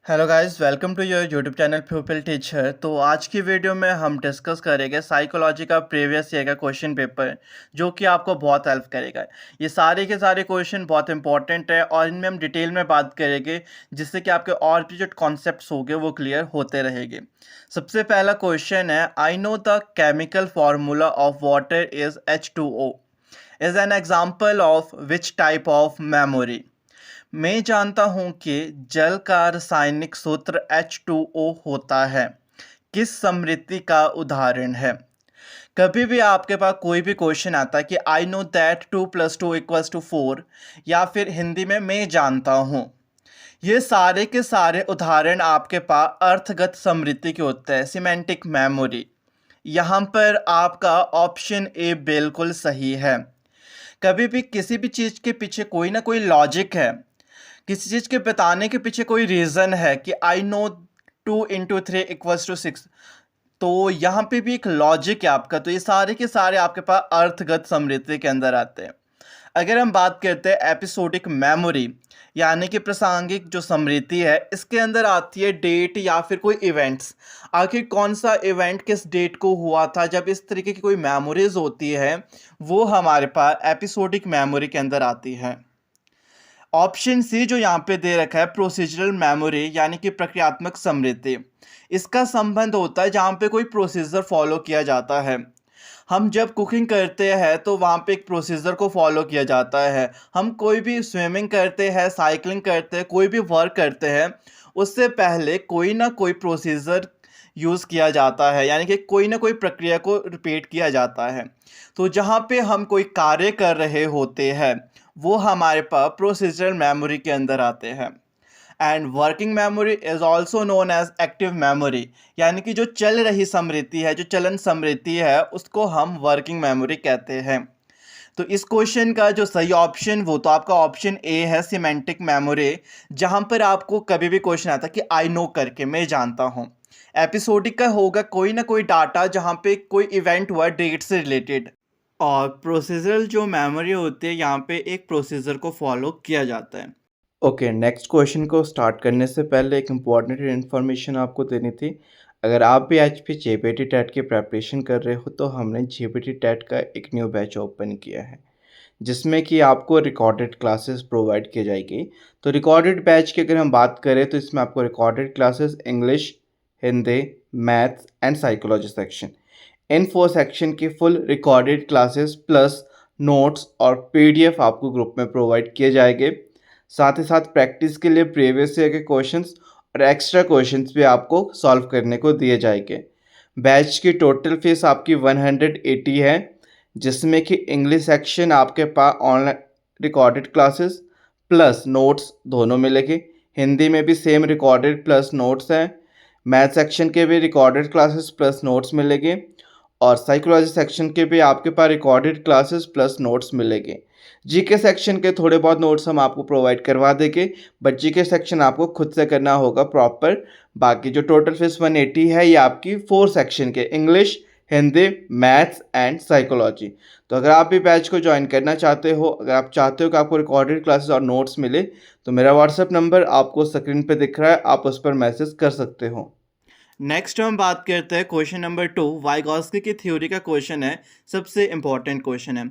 Hello guys, welcome to your YouTube channel pupil teacher. तो आज की वीडियो में हम डिस्कस करेंगे साइकोलॉजी का प्रीवियस ईयर का क्वेश्चन पेपर, जो कि आपको बहुत हेल्प करेगा। ये सारे के सारे क्वेश्चन बहुत इंपॉर्टेंट है और इनमें हम डिटेल में बात करेंगे, जिससे कि आपके और भी जो कॉन्सेप्ट्स होंगे वो क्लियर होते रहेंगे। सबसे पहला क्वेश्चन है, I know the chemical formula of water is H2O is an example of which type of memory. मैं जानता हूं कि जल का रासायनिक सूत्र H2O होता है। किस समृद्धि का उदाहरण है? कभी भी आपके पास कोई भी क्वेश्चन आता है कि आई नो दैट 2+2=4, या फिर हिंदी में मैं जानता हूं, ये सारे के सारे उदाहरण आपके पास अर्थगत समृद्धि के होते हैं, सिमेंटिक मेमोरी। यहाँ पर आपका ऑप्शन ए बिल्कुल सही है। कभी भी किसी भी चीज़ के पीछे कोई ना कोई लॉजिक है, किसी चीज़ के बताने के पीछे कोई रीज़न है कि आई नो 2 × 3 = 6, तो यहाँ पे भी एक लॉजिक है आपका। तो ये सारे के सारे आपके पास अर्थगत समृद्धि के अंदर आते हैं। अगर हम बात करते हैं एपिसोडिक मेमोरी, यानी कि प्रासंगिक जो समृद्धि है, इसके अंदर आती है डेट या फिर कोई इवेंट्स। आखिर कौन सा इवेंट किस डेट को हुआ था, जब इस तरीके की कोई मेमोरीज होती है, वो हमारे पास एपिसोडिक मेमोरी के अंदर आती है। ऑप्शन सी जो यहाँ पे दे रखा है, प्रोसीजरल मेमोरी, यानी कि प्रक्रियात्मक समृद्धि। इसका संबंध होता है जहाँ पे कोई प्रोसीजर फॉलो किया जाता है। हम जब कुकिंग करते हैं तो वहाँ पे एक प्रोसीजर को फॉलो किया जाता है। हम कोई भी स्विमिंग करते हैं, साइकिलिंग करते हैं, कोई भी वर्क करते हैं, उससे पहले कोई ना कोई प्रोसीजर यूज़ किया जाता है, यानी कि कोई ना कोई प्रक्रिया को रिपीट किया जाता है। तो जहाँ पे हम कोई कार्य कर रहे होते हैं, वो हमारे पास प्रोसीजरल मेमोरी के अंदर आते हैं। And working memory is also known as active memory, यानी कि जो चल रही स्मृति है, जो चलन स्मृति है, उसको हम वर्किंग मेमोरी कहते हैं। तो इस क्वेश्चन का जो सही ऑप्शन वो तो आपका ऑप्शन ए है, सिमेंटिक मेमोरी। जहाँ पर आपको कभी भी क्वेश्चन आता है कि आई नो करके, मैं जानता हूँ। एपिसोडिक का होगा कोई ना कोई डाटा जहाँ पे कोई इवेंट हुआ डेट से रिलेटेड। और प्रोसीजरल जो मेमोरी होती है, यहाँ पे एक प्रोसीजर को फॉलो किया जाता है। ओके, नेक्स्ट क्वेश्चन को स्टार्ट करने से पहले एक इम्पॉर्टेंट इन्फॉर्मेशन आपको देनी थी। अगर आप भी एच पी जेपीटी टेट की प्रेपरेशन कर रहे हो, तो हमने जेपीटी टेट का एक न्यू बैच ओपन किया है, जिसमें कि आपको रिकॉर्डेड क्लासेस प्रोवाइड की जाएगी। तो रिकॉर्डेड बैच की अगर हम बात करें, तो इसमें आपको recorded classes English, Hindi, maths and psychology section, इन 4 सेक्शन की full recorded classes plus notes और पीडीएफ आपको ग्रुप में प्रोवाइड किए जाएंगे। साथ ही साथ प्रैक्टिस के लिए प्रीवियस ईयर के क्वेश्चंस और एक्स्ट्रा क्वेश्चंस भी आपको सॉल्व करने को दिए जाएंगे। बैच की टोटल फीस आपकी 180 है, जिसमें कि इंग्लिश सेक्शन आपके पास online recorded classes plus notes दोनों मिलेगी। हिंदी में भी सेम रिकॉर्डेड प्लस नोट्स हैं। मैथ सेक्शन के भी रिकॉर्डेड क्लासेस प्लस नोट्स मिलेंगे, और साइकोलॉजी सेक्शन के भी आपके पास रिकॉर्डेड क्लासेस प्लस नोट्स मिलेंगे। जीके सेक्शन के थोड़े बहुत नोट्स हम आपको प्रोवाइड करवा देंगे, बट जीके सेक्शन आपको खुद से करना होगा प्रॉपर। बाकी जो टोटल फीस 180 है, ये आपकी 4 सेक्शन के English, Hindi, maths and psychology. तो अगर आप भी बैच को ज्वाइन करना चाहते हो, अगर आप चाहते हो कि आपको रिकॉर्डेड क्लासेस और नोट्स मिले, तो मेरा व्हाट्सएप नंबर आपको स्क्रीन पे दिख रहा है, आप उस पर मैसेज कर सकते हो। नेक्स्ट हम बात करते हैं क्वेश्चन नंबर 2, वाइगॉस्की की थ्योरी का क्वेश्चन है, सबसे इंपॉर्टेंट क्वेश्चन है।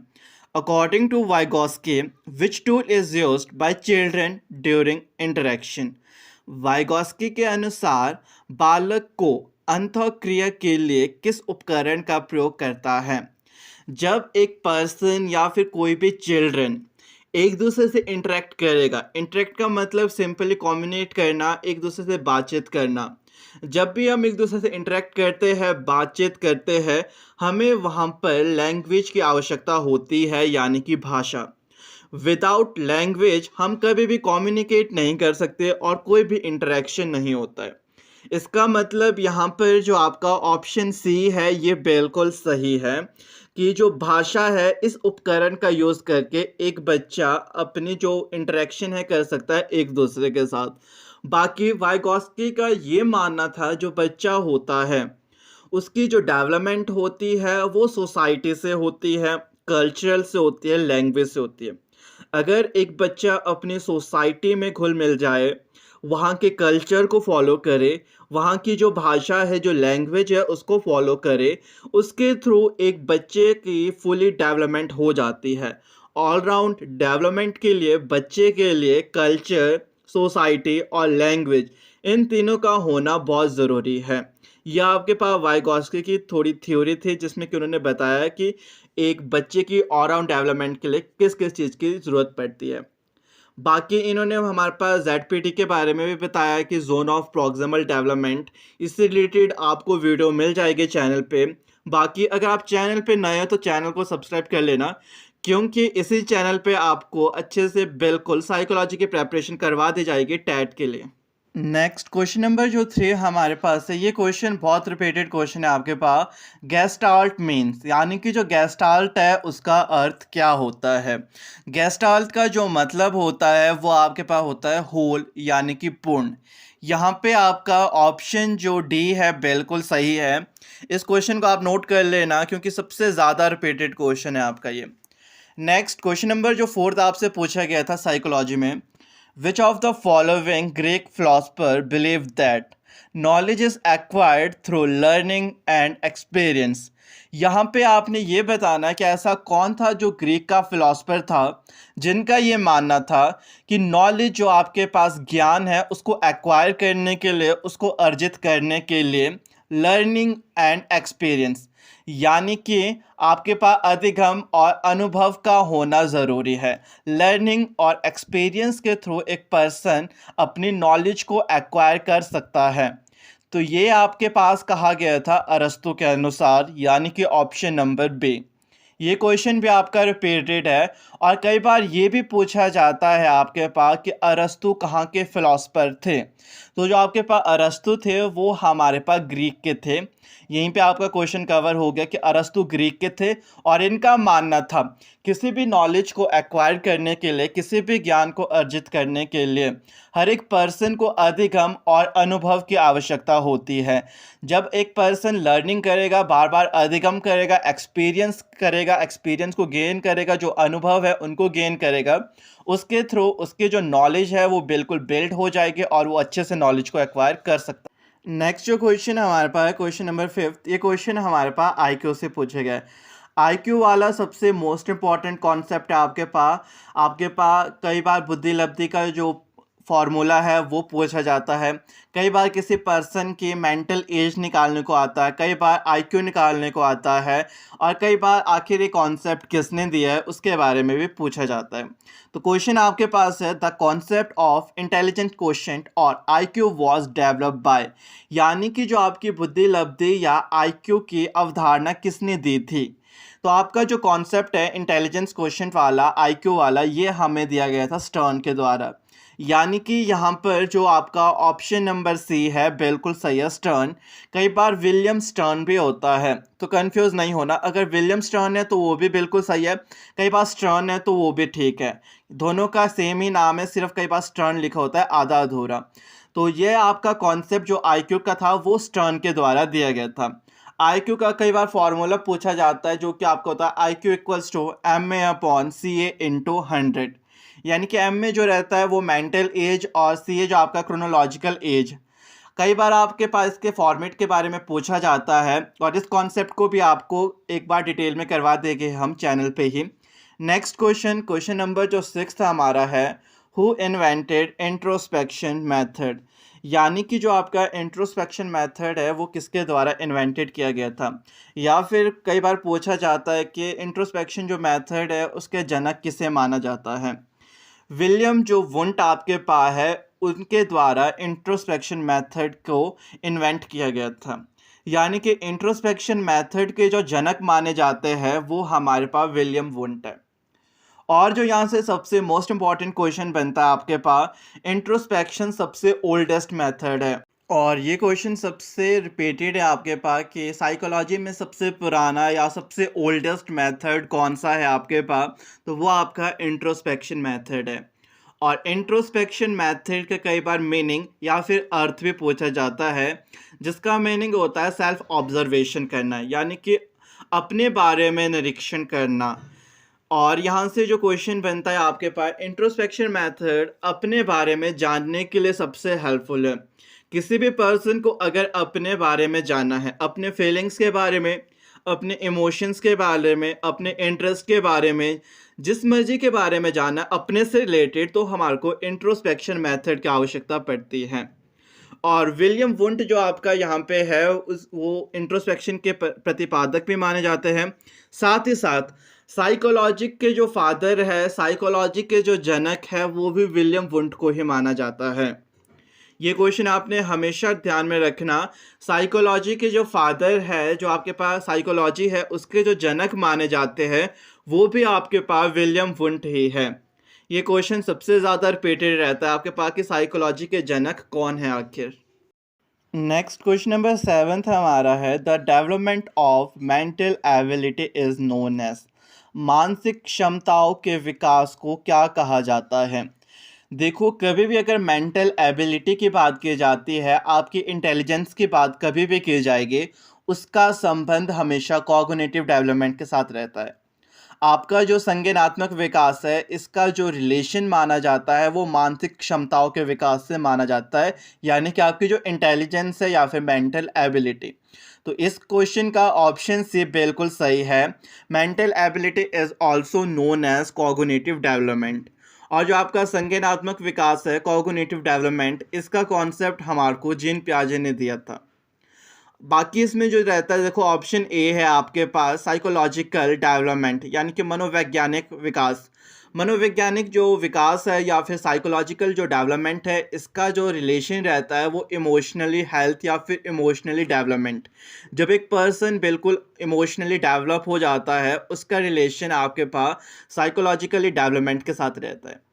According to Vygotsky, which tool is used by children during interaction. Vygotsky के अनुसार बालक को अंतःक्रिया के लिए किस उपकरण का प्रयोग करता है? जब एक पर्सन या फिर कोई भी चिल्ड्रन एक दूसरे से इंटरेक्ट करेगा, इंटरेक्ट का मतलब सिंपली कम्युनिकेट करना, एक दूसरे से बातचीत करना। जब भी हम एक दूसरे से इंटरेक्ट करते हैं, बातचीत करते हैं, हमें वहाँ पर लैंग्वेज की आवश्यकता होती है, यानी कि भाषा। विदाउट लैंग्वेज हम कभी भी कम्युनिकेट नहीं कर सकते और कोई भी इंटरेक्शन नहीं होता है। इसका मतलब यहाँ पर जो आपका ऑप्शन सी है, ये बिल्कुल सही है कि जो भाषा है, इस उपकरण का यूज़ करके एक बच्चा अपनी जो इंटरेक्शन है कर सकता है एक दूसरे के साथ। बाकी वाइगॉस्की का ये मानना था, जो बच्चा होता है उसकी जो डेवलपमेंट होती है वो सोसाइटी से होती है, कल्चरल से होती है, लैंग्वेज से होती है। अगर एक बच्चा अपनी सोसाइटी में घुल मिल जाए, वहाँ के कल्चर को फॉलो करे, वहाँ की जो भाषा है, जो लैंग्वेज है उसको फॉलो करे, उसके थ्रू एक बच्चे की फुली डेवलपमेंट हो जाती है। ऑल राउंड डेवलपमेंट के लिए बच्चे के लिए कल्चर, सोसाइटी और लैंग्वेज इन तीनों का होना बहुत ज़रूरी है। यह आपके पास वाइगॉस्की की थोड़ी थ्योरी थी जिसमें कि उन्होंने बताया कि एक बच्चे की ऑल राउंड डेवलपमेंट के लिए किस किस चीज़ की ज़रूरत पड़ती है। बाकी इन्होंने हमारे पास जेडपीटी के बारे में भी बताया कि जोन ऑफ प्रॉक्सिमल डेवलपमेंट, इससे रिलेटेड आपको वीडियो मिल जाएगी चैनल पे। बाकी अगर आप चैनल पे नए हो तो चैनल को सब्सक्राइब कर लेना, क्योंकि इसी चैनल पे आपको अच्छे से बिल्कुल साइकोलॉजी की प्रेपरेशन करवा दी जाएगी टैट के लिए। नेक्स्ट क्वेश्चन नंबर जो 3 हमारे पास है, ये क्वेश्चन बहुत रिपीटेड क्वेश्चन है आपके पास। गेस्टाल्ट मीन्स, यानी कि जो गेस्टाल्ट है उसका अर्थ क्या होता है। गेस्टाल्ट का जो मतलब होता है वो आपके पास होता है होल, यानी कि पूर्ण। यहाँ पे आपका ऑप्शन जो डी है बिल्कुल सही है। इस क्वेश्चन को आप नोट कर लेना क्योंकि सबसे ज़्यादा रिपीटेड क्वेश्चन है आपका ये। नेक्स्ट क्वेश्चन नंबर जो 4 आपसे पूछा गया था साइकोलॉजी में, Which of the following Greek philosopher believed that knowledge is acquired through learning and experience? यहाँ पे आपने ये बताना कि ऐसा कौन था जो ग्रीक का फिलोसफर था जिनका ये मानना था कि नॉलेज जो आपके पास ज्ञान है उसको एक्वायर करने के लिए, उसको अर्जित करने के लिए लर्निंग एंड एक्सपीरियंस, यानी कि आपके पास अधिगम और अनुभव का होना ज़रूरी है। लर्निंग और एक्सपीरियंस के थ्रू एक पर्सन अपनी नॉलेज को एक्वायर कर सकता है। तो ये आपके पास कहा गया था अरस्तु के अनुसार, यानी कि ऑप्शन नंबर बी। ये क्वेश्चन भी आपका रिपीटेड है और कई बार ये भी पूछा जाता है आपके पास कि अरस्तु कहाँ के फिलोसफर थे। तो जो आपके पास अरस्तु थे वो हमारे पास ग्रीक के थे। यहीं पे आपका क्वेश्चन कवर हो गया कि अरस्तु ग्रीक के थे और इनका मानना था किसी भी नॉलेज को एक्वायर करने के लिए, किसी भी ज्ञान को अर्जित करने के लिए हर एक पर्सन को अधिगम और अनुभव की आवश्यकता होती है। जब एक पर्सन लर्निंग करेगा, बार बार अधिगम करेगा, एक्सपीरियंस को गेन करेगा, जो अनुभव है उनको गेन करेगा, उसके थ्रू उसकी जो नॉलेज है वो बिल्कुल बिल्ड हो जाएगी और वो अच्छे से नॉलेज को एक्वायर कर सकता है। नेक्स्ट जो क्वेश्चन हमारे पास है, क्वेश्चन नंबर 5, ये क्वेश्चन हमारे पास आईक्यू से पूछे गए। आईक्यू वाला सबसे मोस्ट इम्पॉर्टेंट कॉन्सेप्ट है आपके पास कई बार बुद्धि लब्धि का जो फार्मूला है वो पूछा जाता है। कई बार किसी पर्सन की मेंटल एज निकालने को आता है, कई बार आईक्यू निकालने को आता है और कई बार आखिर ये कॉन्सेप्ट किसने दिया है उसके बारे में भी पूछा जाता है। तो क्वेश्चन आपके पास है, the concept of intelligent quotient और आईक्यू वाज डेवलप्ड बाय, यानी कि जो आपकी बुद्धि लब्धि या आईक्यू की अवधारणा किसने दी थी। तो आपका जो कॉन्सेप्ट है इंटेलिजेंस क्वोशिएंट वाला, आईक्यू वाला, ये हमें दिया गया था स्टर्न के द्वारा। यानी कि यहाँ पर जो आपका ऑप्शन नंबर सी है बिल्कुल सही है, स्टर्न। कई बार विलियम स्टर्न भी होता है, तो कंफ्यूज नहीं होना। अगर विलियम स्टर्न है तो वो भी बिल्कुल सही है, कई बार स्टर्न है तो वो भी ठीक है। दोनों का सेम ही नाम है, सिर्फ कई बार स्टर्न लिखा होता है आधा अधूरा। तो ये आपका कॉन्सेप्ट जो आईक्यू का था वो स्टर्न के द्वारा दिया गया था। आईक्यू का कई बार फॉर्मूला पूछा जाता है जो कि आपको होता है IQ equals to MA/CA into 100, यानी कि एम में जो रहता है वो मेंटल एज और सी ए जो आपका क्रोनोलॉजिकल एज। कई बार आपके पास इसके फॉर्मेट के बारे में पूछा जाता है और इस कॉन्सेप्ट को भी आपको एक बार डिटेल में करवा देंगे हम चैनल पे ही। नेक्स्ट क्वेश्चन, क्वेश्चन नंबर जो 6 हमारा है, हु इन्वेंटेड इंट्रोस्पेक्शन मेथड, यानी कि जो आपका इंट्रोस्पेक्शन मेथड है वो किसके द्वारा इन्वेंटेड किया गया था। या फिर कई बार पूछा जाता है कि इंट्रोस्पेक्शन जो मेथड है उसके जनक किसे माना जाता है। विलियम जो वुंट आपके पास है उनके द्वारा इंट्रोस्पेक्शन मेथड को इन्वेंट किया गया था। यानी कि इंट्रोस्पेक्शन मेथड के जो जनक माने जाते हैं वो हमारे पास विलियम वुंट है। और जो यहाँ से सबसे मोस्ट इम्पॉर्टेंट क्वेश्चन बनता है आपके पास, इंट्रोस्पेक्शन सबसे ओल्डेस्ट मेथड है और ये क्वेश्चन सबसे रिपीटेड है आपके पास कि साइकोलॉजी में सबसे पुराना या सबसे ओल्डेस्ट मेथड कौन सा है आपके पास, तो वो आपका इंट्रोस्पेक्शन मेथड है। और इंट्रोस्पेक्शन मेथड का कई बार मीनिंग या फिर अर्थ भी पूछा जाता है, जिसका मीनिंग होता है सेल्फ ऑब्जर्वेशन करना, यानी कि अपने बारे में निरीक्षण करना। और यहाँ से जो क्वेश्चन बनता है आपके पास, इंट्रोस्पेक्शन मेथड अपने बारे में जानने के लिए सबसे हेल्पफुल है। किसी भी पर्सन को अगर अपने बारे में जानना है, अपने फीलिंग्स के बारे में, अपने इमोशंस के बारे में, अपने इंटरेस्ट के बारे में, जिस मर्जी के बारे में जानना है अपने से रिलेटेड, तो हमारे को इंट्रोस्पेक्शन मेथड की आवश्यकता पड़ती है। और विलियम वुंट जो आपका यहाँ पे है उस वो इंट्रोस्पेक्शन के प्रतिपादक भी माने जाते हैं। साथ ही साथ साइकोलॉजी के जो फादर है, साइकोलॉजी के जो जनक है, वो भी विलियम वुंट को ही माना जाता है। ये क्वेश्चन आपने हमेशा ध्यान में रखना। साइकोलॉजी के जो फादर है, जो आपके पास साइकोलॉजी है उसके जो जनक माने जाते हैं, वो भी आपके पास विलियम वुंट ही है। ये क्वेश्चन सबसे ज़्यादा रिपीटेड रहता है आपके पास कि साइकोलॉजी के जनक कौन है आखिर। नेक्स्ट क्वेश्चन नंबर 7 हमारा है, the development of mental ability is known as. मानसिक क्षमताओं के विकास को क्या कहा जाता है? देखो, कभी भी अगर मेंटल एबिलिटी की बात की जाती है, आपकी इंटेलिजेंस की बात कभी भी की जाएगी, उसका संबंध हमेशा कॉग्निटिव डेवलपमेंट के साथ रहता है। आपका जो संज्ञानात्मक विकास है, इसका जो रिलेशन माना जाता है वो मानसिक क्षमताओं के विकास से माना जाता है, यानी कि आपकी जो इंटेलिजेंस है या फिर मेंटल एबिलिटी। तो इस क्वेश्चन का ऑप्शन सी बिल्कुल सही है। Mental ability is also known as cognitive development. और जो आपका संज्ञानात्मक विकास है, कॉग्निटिव डेवलपमेंट, इसका कॉन्सेप्ट हमारे को जीन पियाजे ने दिया था। बाकी इसमें जो रहता है, देखो ऑप्शन ए है आपके पास साइकोलॉजिकल डेवलपमेंट, यानी कि मनोवैज्ञानिक विकास। मनोवैज्ञानिक जो विकास है या फिर साइकोलॉजिकल जो डेवलपमेंट है, इसका जो रिलेशन रहता है वो इमोशनली हेल्थ या फिर इमोशनली डेवलपमेंट। जब एक पर्सन बिल्कुल इमोशनली डेवलप हो जाता है, उसका रिलेशन आपके पास साइकोलॉजिकली डेवलपमेंट के साथ रहता है।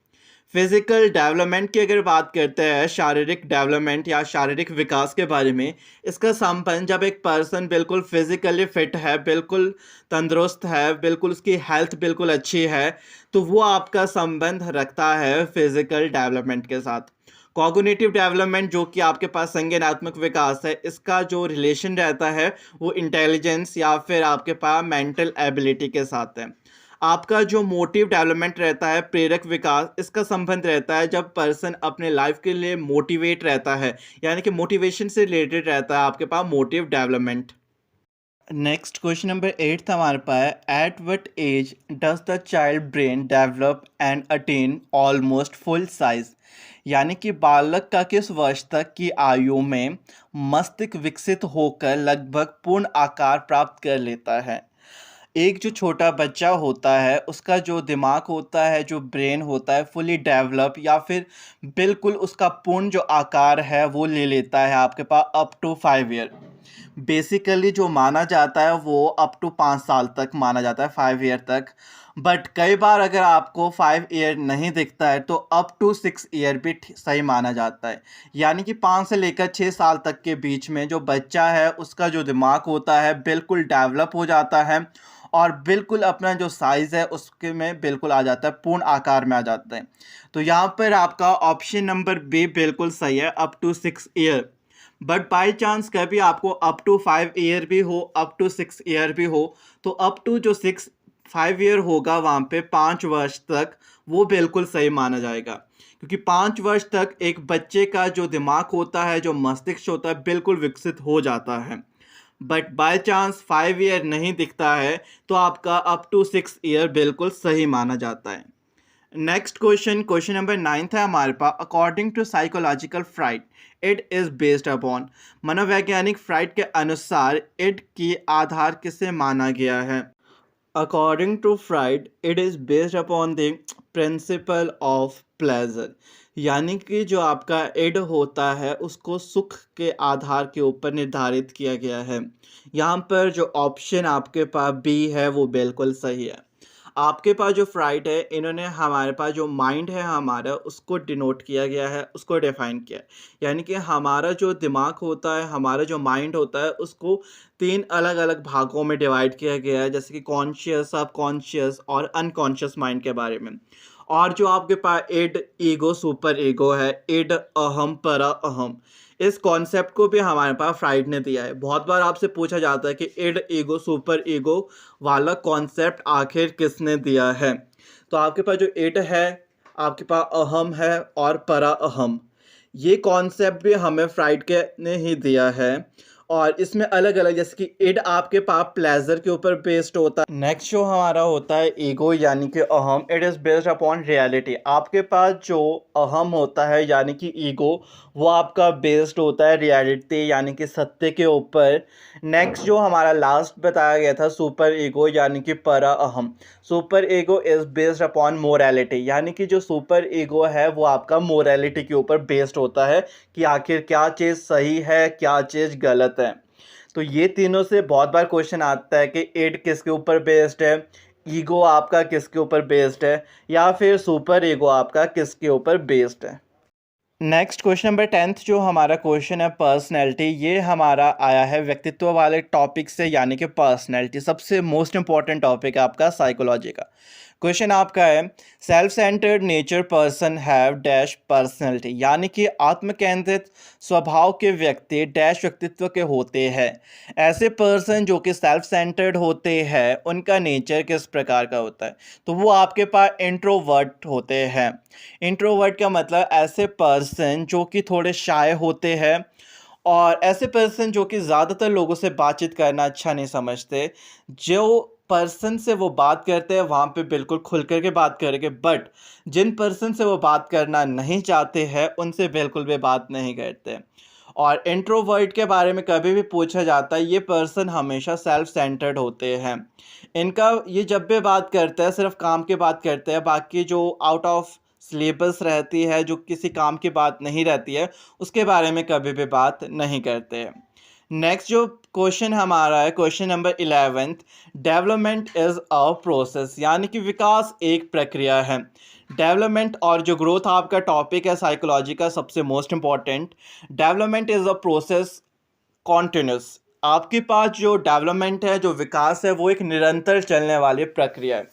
फिजिकल डेवलपमेंट की अगर बात करते हैं, शारीरिक डेवलपमेंट या शारीरिक विकास के बारे में, इसका संबंध जब एक पर्सन बिल्कुल फिजिकली फिट है, बिल्कुल तंदुरुस्त है, बिल्कुल उसकी हेल्थ बिल्कुल अच्छी है, तो वो आपका संबंध रखता है फिजिकल डेवलपमेंट के साथ। कॉग्निटिव डेवलपमेंट जो कि आपके पास संज्ञानात्मक विकास है, इसका जो रिलेशन रहता है वो इंटेलिजेंस या फिर आपके पास मेंटल एबिलिटी के साथ है। आपका जो मोटिव डेवलपमेंट रहता है, प्रेरक विकास, इसका संबंध रहता है जब पर्सन अपने लाइफ के लिए मोटिवेट रहता है, यानी कि मोटिवेशन से रिलेटेड रहता है आपके पास motive development. Next question number 8 हमारे पास, at what age does the child brain develop and attain almost full size. यानी कि बालक का किस वर्ष तक की आयु में मस्तिष्क विकसित होकर लगभग पूर्ण आकार प्राप्त कर लेता है? एक जो छोटा बच्चा होता है, उसका जो दिमाग होता है, जो ब्रेन होता है, फुली डेवलप या फिर बिल्कुल उसका पूर्ण जो आकार है वो ले लेता है आपके पास अप टू 5 ईयर। बेसिकली जो माना जाता है वो अप टू 5 साल तक माना जाता है, 5 ईयर तक। बट कई बार अगर आपको 5 ईयर नहीं दिखता है तो अप टू 6 ईयर भी सही माना जाता है। यानी कि 5 से लेकर 6 साल तक के बीच में जो बच्चा है, उसका जो दिमाग होता है बिल्कुल डेवलप हो जाता है और बिल्कुल अपना जो साइज़ है उसके में बिल्कुल आ जाता है, पूर्ण आकार में आ जाता है। तो यहाँ पर आपका ऑप्शन नंबर बी बिल्कुल सही है, up to 6 year. But by chance कभी आपको अप टू 5 ईयर भी हो, अप टू 6 ईयर भी हो, तो अप टू जो 5 ईयर होगा वहाँ पे 5 वर्ष तक, वो बिल्कुल सही माना जाएगा। क्योंकि 5 वर्ष तक एक बच्चे का जो दिमाग होता है, जो मस्तिष्क होता है, बिल्कुल विकसित हो जाता है। बट बाय चांस 5 ईयर नहीं दिखता है तो आपका अप टू 6 ईयर बिल्कुल सही माना जाता है। नेक्स्ट क्वेश्चन, क्वेश्चन नंबर 9 है हमारे पास, according to psychological Freud it is based upon. मनोवैज्ञानिक फ्राइड के अनुसार इट की आधार किसे माना गया है? According to Freud it is based upon the principle of pleasure. यानी कि जो आपका इड होता है उसको सुख के आधार के ऊपर निर्धारित किया गया है। यहाँ पर जो ऑप्शन आपके पास बी है वो बिल्कुल सही है। आपके पास जो फ्राइड है, इन्होंने हमारे पास जो माइंड है हमारा, उसको डिनोट किया गया है, उसको डिफाइन किया है। यानी कि हमारा जो दिमाग होता है, हमारा जो माइंड होता है, उसको 3 अलग अलग भागों में डिवाइड किया गया है, जैसे कि कॉन्शियस, सब कॉन्शियस और अनकॉन्शियस माइंड के बारे में। और जो आपके पास इड, ईगो, सुपर ईगो है, इड, अहम, परा अहम, इस कॉन्सेप्ट को भी हमारे पास फ्राइड ने दिया है। बहुत बार आपसे पूछा जाता है कि इड ईगो सुपर ईगो वाला कॉन्सेप्ट आखिर किसने दिया है। तो आपके पास जो इड है, आपके पास अहम है और परा अहम, ये कॉन्सेप्ट भी हमें फ्राइड के ने ही दिया है। और इसमें अलग अलग, जैसे कि इड आपके पास प्लेजर के ऊपर बेस्ड होता है। नेक्स्ट जो हमारा होता है ईगो यानी कि अहम, it is based upon reality. आपके पास जो अहम होता है यानी कि ईगो, वो आपका बेस्ड होता है रियलिटी यानी कि सत्य के ऊपर। नेक्स्ट जो हमारा लास्ट बताया गया था सुपर ईगो यानी कि परा अहम, super ego is based upon morality, यानी कि जो सुपर ईगो है वो आपका मोरालिटी के ऊपर बेस्ड होता है कि आखिर क्या चीज़ सही है, क्या चीज़ गलत है। तो ये तीनों से बहुत बार क्वेश्चन आता है कि इड किसके ऊपर बेस्ड है, ईगो आपका किसके ऊपर बेस्ड है, या फिर सुपर ईगो आपका किसके ऊपर बेस्ड है। नेक्स्ट क्वेश्चन नंबर 10th जो हमारा क्वेश्चन है पर्सनैलिटी, ये हमारा आया है व्यक्तित्व वाले टॉपिक से, यानी कि पर्सनैलिटी सबसे मोस्ट इंपॉर्टेंट टॉपिक है आपका साइकोलॉजी का। क्वेश्चन आपका है self centred nature person have dash personality, यानी कि आत्मकेंद्रित स्वभाव के व्यक्ति डैश व्यक्तित्व के होते हैं। ऐसे पर्सन जो कि सेल्फ सेंटर्ड होते हैं उनका नेचर किस प्रकार का होता है, तो वो आपके पास इंट्रोवर्ट होते हैं। इंट्रोवर्ट का मतलब ऐसे पर्सन जो कि थोड़े शाय होते हैं, और ऐसे पर्सन जो कि ज़्यादातर लोगों से बातचीत करना अच्छा नहीं समझते। जो पर्सन से वो बात करते हैं वहाँ पे बिल्कुल खुल कर के बात करेंगे, बट जिन पर्सन से वो बात करना नहीं चाहते हैं उनसे बिल्कुल भी बात नहीं करते। और इंट्रोवर्ट के बारे में कभी भी पूछा जाता है, ये पर्सन हमेशा सेल्फ सेंटर्ड होते हैं। इनका ये जब भी बात करते हैं सिर्फ काम की बात करते हैं, बाकी जो आउट ऑफ सिलेबस रहती है, जो किसी काम की बात नहीं रहती है, उसके बारे में कभी भी बात नहीं करते हैं। नेक्स्ट जो क्वेश्चन हमारा है question number 11th, development is a process, यानी कि विकास एक प्रक्रिया है। डेवलपमेंट और जो ग्रोथ आपका टॉपिक है साइकोलॉजी का सबसे most important, development is a process continuous. आपके पास जो डेवलपमेंट है, जो विकास है, वो एक निरंतर चलने वाली प्रक्रिया है।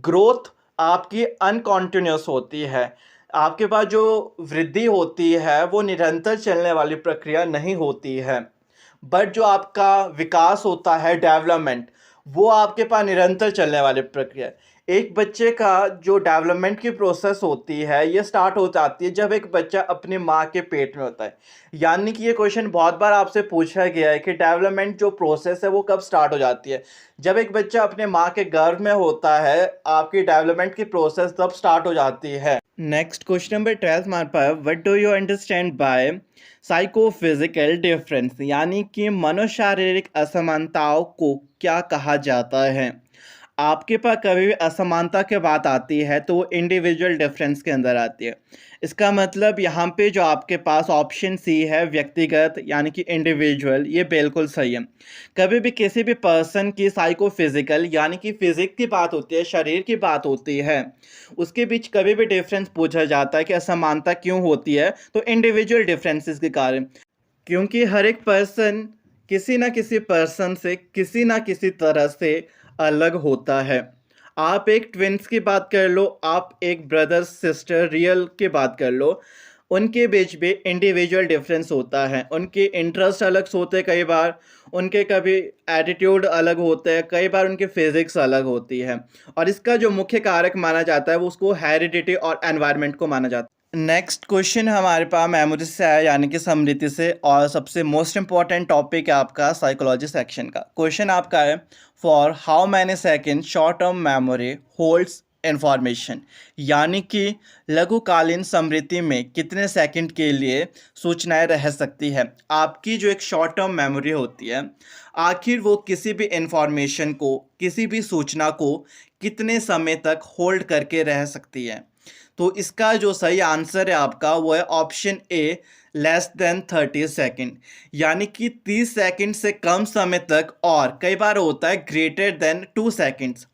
ग्रोथ आपकी अनकॉन्टिन्यूस होती है। आपके पास जो वृद्धि होती है वो निरंतर चलने वाली प्रक्रिया नहीं होती है, बट जो आपका विकास होता है डेवलपमेंट, वो आपके पास निरंतर चलने वाली प्रक्रिया है। एक बच्चे का जो डेवलपमेंट की प्रोसेस होती है ये स्टार्ट हो जाती है जब एक बच्चा अपनी माँ के पेट में होता है। यानी कि ये क्वेश्चन बहुत बार आपसे पूछा गया है कि डेवलपमेंट जो प्रोसेस है वो कब स्टार्ट हो जाती है। जब एक बच्चा अपने माँ के गर्भ में होता है आपकी डेवलपमेंट की प्रोसेस तब स्टार्ट हो जाती है। नेक्स्ट क्वेश्चन नंबर 12 हमारे पास, what do you understand by psychophysical difference, यानी कि मनोशारीरिक असमानताओं को क्या कहा जाता है। आपके पास कभी भी असमानता की बात आती है तो वो इंडिविजुअल डिफरेंस के अंदर आती है। इसका मतलब यहाँ पे जो आपके पास ऑप्शन सी है व्यक्तिगत यानी कि इंडिविजुअल, ये बिल्कुल सही है। कभी भी किसी भी पर्सन की साइकोफिजिकल यानी कि फिजिक की बात होती है, शरीर की बात होती है, उसके बीच कभी भी डिफरेंस पूछा जाता है कि असमानता क्यों होती है, तो इंडिविजुअल डिफरेंसेस के कारण, क्योंकि हर एक पर्सन किसी ना किसी पर्सन से किसी ना किसी तरह से अलग होता है। आप एक ट्विन्स की बात कर लो, आप एक ब्रदर सिस्टर रियल की बात कर लो, उनके बीच भी इंडिविजुअल डिफरेंस होता है। उनके इंटरेस्ट अलग होते हैं, कई बार उनके कभी एटीट्यूड अलग होते हैं, कई बार उनके फिजिक्स अलग होती है, और इसका जो मुख्य कारक माना जाता है वो उसको हेरिडिटी और एनवायरनमेंट को माना जाता है। नेक्स्ट क्वेश्चन हमारे पास मेमोरी से है यानी कि स्मृति से, और सबसे मोस्ट इंपॉर्टेंट टॉपिक है आपका साइकोलॉजी सेक्शन का। क्वेश्चन आपका है for how many second short term memory holds information, यानी कि लघुकालीन स्मृति में कितने सेकंड के लिए सूचनाएं रह सकती है। आपकी जो एक शॉर्ट टर्म मेमोरी होती है, आखिर वो किसी भी इंफॉर्मेशन को, किसी भी सूचना को कितने समय तक होल्ड करके रह सकती है। तो इसका जो सही आंसर है आपका वो है option A, less than 30 second, यानी कि 30 सेकेंड से कम समय तक, और कई बार होता है ग्रेटर देन 2 सेकेंड्स,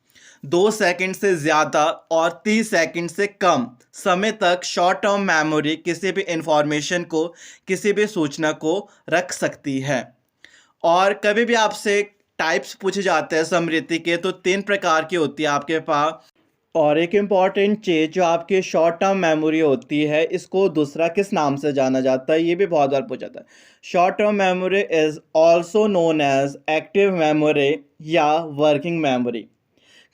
2 सेकेंड से ज़्यादा और 30 सेकेंड से कम समय तक शॉर्ट टर्म मेमोरी किसी भी इंफॉर्मेशन को, किसी भी सूचना को रख सकती है। और कभी भी आपसे टाइप्स पूछे जाते हैं स्मृति के, तो 3 प्रकार की होती है आपके पास और एक इम्पॉर्टेंट चीज़ जो आपकी शॉर्ट टर्म मेमोरी होती है, इसको दूसरा किस नाम से जाना जाता है, ये भी बहुत बार पूछा जाता है। Short term memory is also known as active memory या वर्किंग मेमोरी।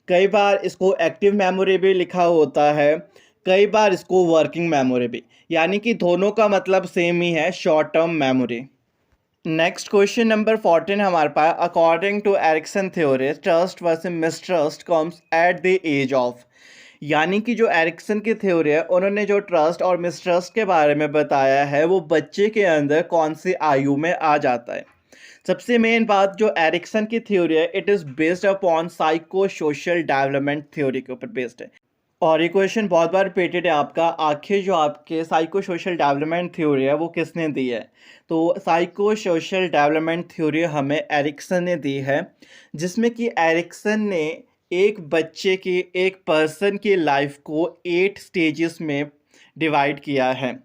कई बार इसको एक्टिव मेमोरी भी लिखा होता है, कई बार इसको वर्किंग मेमोरी भी, यानी कि दोनों का मतलब सेम ही है, short term memory. Next question number 14 हमारे पास, according to Erikson theory trust versus mistrust comes at the age of. यानी कि जो एरिक्सन की थ्योरी है, उन्होंने जो ट्रस्ट और मिसट्रस्ट के बारे में बताया है, वो बच्चे के अंदर कौन सी आयु में आ जाता है। सबसे मेन बात जो एरिक्सन की थ्योरी है, it is based upon psycho social development theory के ऊपर बेस्ड है। और ये क्वेश्चन बहुत बार रिपीटेड है आपका, आखिर जो आपके साइको सोशल डेवलपमेंट थ्योरी है वो किसने दी है। तो साइको सोशल डेवलपमेंट थ्योरी हमें एरिक्सन ने दी है, जिसमें कि एरिक्सन ने एक बच्चे की, एक पर्सन की लाइफ को 8 स्टेजेस में डिवाइड किया है।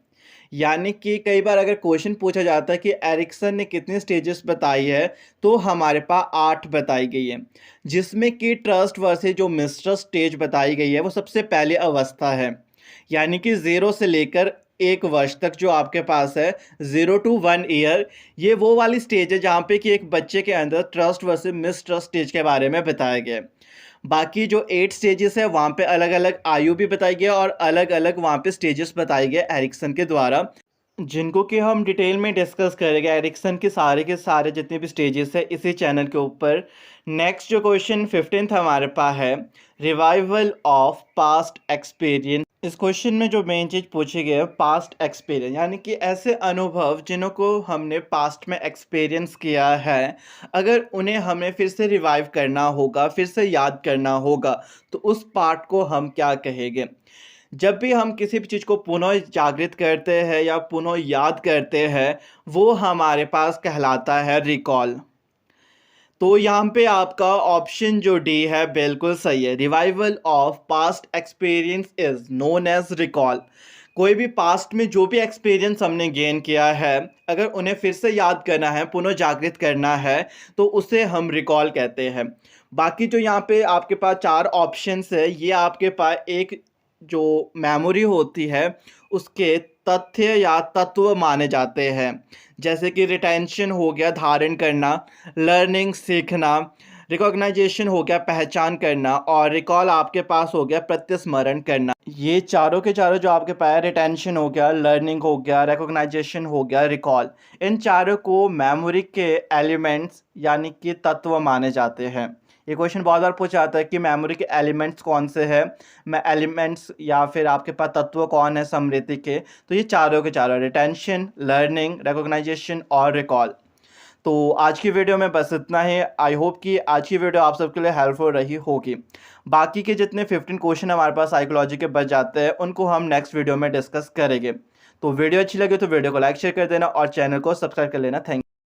यानी कि कई बार अगर क्वेश्चन पूछा जाता है कि एरिक्सन ने कितनी स्टेजेस बताई है, तो हमारे पास 8 बताई गई है, जिसमें कि ट्रस्ट वर्सेस जो मिसट्रस्ट स्टेज बताई गई है, वो सबसे पहले अवस्था है। यानी कि 0 से लेकर 1 वर्ष तक जो आपके पास है, 0 to 1 ईयर, ये वो वाली स्टेज है जहाँ पे कि एक बच्चे के अंदर ट्रस्ट वर्सेस मिसट्रस्ट स्टेज के बारे में बताया गया है। बाकी जो 8 स्टेजेस है, वहाँ पे अलग अलग आयु भी बताई गई है और अलग अलग वहाँ पे स्टेजेस बताए गए एरिक्सन के द्वारा, जिनको कि हम डिटेल में डिस्कस करेंगे। एरिक्सन के सारे जितने भी स्टेजेस है इसी चैनल के ऊपर। नेक्स्ट जो क्वेश्चन 15th हमारे पास है, रिवाइवल ऑफ पास्ट एक्सपीरियंस। इस क्वेश्चन में जो मेन चीज़ पूछी गई है, पास्ट एक्सपीरियंस, यानी कि ऐसे अनुभव जिन्हों को हमने पास्ट में एक्सपीरियंस किया है, अगर उन्हें हमें फिर से रिवाइव करना होगा, फिर से याद करना होगा, तो उस पार्ट को हम क्या कहेंगे। जब भी हम किसी भी चीज़ को पुनः जागृत करते हैं या पुनः याद करते हैं, वो हमारे पास कहलाता है रिकॉल। तो यहाँ पे आपका ऑप्शन जो डी है बिल्कुल सही है। Revival of past experience is known as recall. कोई भी पास्ट में जो भी एक्सपीरियंस हमने गेन किया है, अगर उन्हें फिर से याद करना है, पुनः जागृत करना है, तो उसे हम रिकॉल कहते हैं। बाकी जो यहाँ पे आपके पास 4 ऑप्शंस है, ये आपके पास एक जो मेमोरी होती है उसके तथ्य या तत्व माने जाते हैं। जैसे कि रिटेंशन हो गया, धारण करना, लर्निंग सीखना, रिकॉग्नाइजेशन हो गया, पहचान करना, और रिकॉल आपके पास हो गया, प्रत्यस्मरण करना। ये चारों के चारों जो आपके पास, रिटेंशन हो गया, लर्निंग हो गया, रिकॉग्नाइजेशन हो गया, रिकॉल, इन चारों को मेमोरी के एलिमेंट्स यानी कि तत्व माने जाते हैं। ये क्वेश्चन बहुत बार पूछा जाता है कि मेमोरी के एलिमेंट्स कौन से हैं, एलिमेंट्स या फिर आपके पास तत्व कौन है स्मृति के। तो ये चारों के चारों, रिटेंशन, लर्निंग, रिकॉग्नाइजेशन और रिकॉल। तो आज की वीडियो में बस इतना ही। आई होप कि आज की वीडियो आप सबके लिए हेल्पफुल रही होगी। बाकी के जितने 15 क्वेश्चन हमारे पास साइकोलॉजी के बच जाते हैं, उनको हम नेक्स्ट वीडियो में डिस्कस करेंगे। तो वीडियो अच्छी लगे तो वीडियो को लाइक शेयर कर देना और चैनल को सब्सक्राइब कर लेना। थैंक